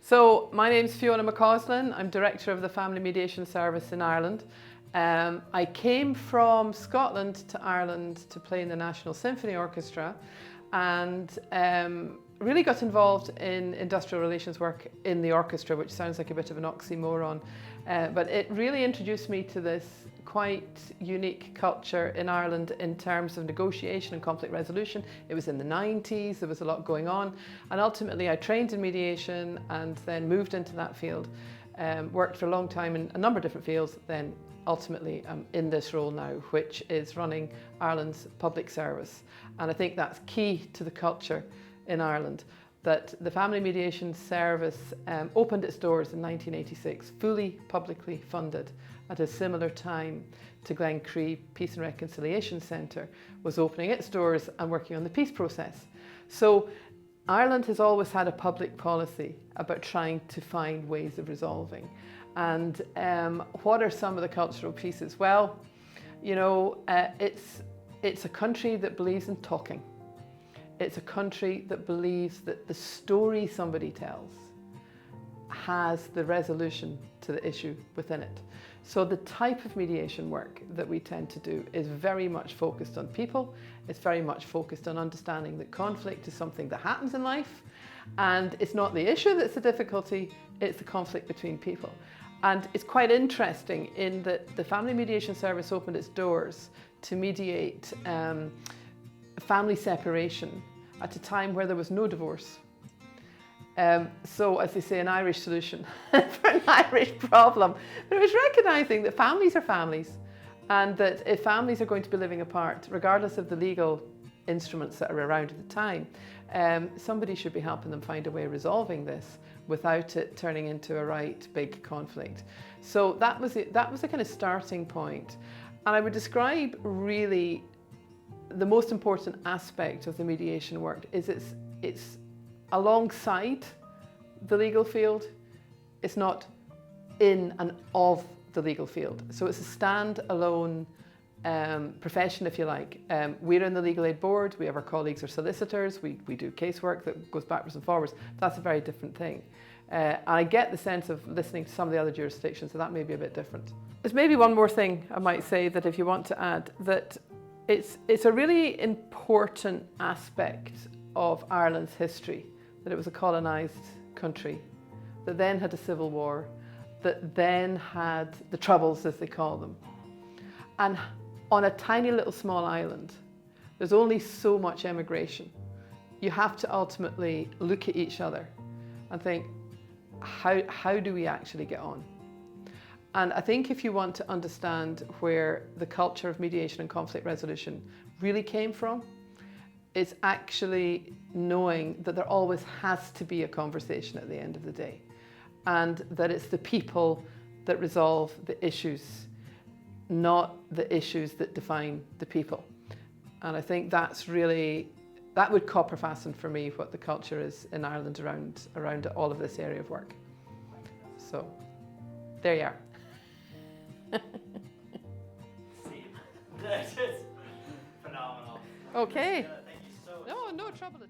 So my name's Fiona McAuslan. I'm Director of the Family Mediation Service in Ireland. I came from Scotland to Ireland to play in the National Symphony Orchestra and really got involved in industrial relations work in the orchestra, which sounds like a bit of an oxymoron, but it really introduced me to this quite unique culture in Ireland in terms of negotiation and conflict resolution. It was in the 90s, there was a lot going on, and ultimately I trained in mediation and then moved into that field, worked for a long time in a number of different fields, then ultimately I'm in this role now, which is running Ireland's public service. And I think that's key to the culture in Ireland, that the Family Mediation Service opened its doors in 1986, fully publicly funded, at a similar time to Glencree Peace and Reconciliation Centre was opening its doors and working on the peace process. So Ireland has always had a public policy about trying to find ways of resolving. And what are some of the cultural pieces? Well, you know, it's a country that believes in talking. It's a country that believes that the story somebody tells has the resolution to the issue within it. So the type of mediation work that we tend to do is very much focused on people. It's very much focused on understanding that conflict is something that happens in life, and it's not the issue that's the difficulty, it's the conflict between people. And it's quite interesting in that the Family Mediation Service opened its doors to mediate family separation at a time where there was no divorce. So, as they say, an Irish solution for an Irish problem. But it was recognising that families are families, and that if families are going to be living apart, regardless of the legal instruments that are around at the time, somebody should be helping them find a way of resolving this without it turning into a right big conflict. So that was the kind of starting point. And I would describe really the most important aspect of the mediation work is it's alongside the legal field. It's not in and of the legal field. So it's a stand-alone profession, if you like. We're in the Legal Aid Board, we have our colleagues are solicitors, we do casework that goes backwards and forwards. That's a very different thing. I get the sense of listening to some of the other jurisdictions, so that may be a bit different. There's maybe one more thing I might say that if you want to add, that it's a really important aspect of Ireland's history, that it was a colonised country, that then had a civil war, that then had the Troubles, as they call them. And on a tiny little small island, there's only so much emigration. You have to ultimately look at each other and think, how do we actually get on? And I think if you want to understand where the culture of mediation and conflict resolution really came from, it's actually knowing that there always has to be a conversation at the end of the day, and that it's the people that resolve the issues, not the issues that define the people. And I think that would copper fasten for me what the culture is in Ireland around all of this area of work. So there you are. Phenomenal. Okay. Thank you so much. No trouble at all.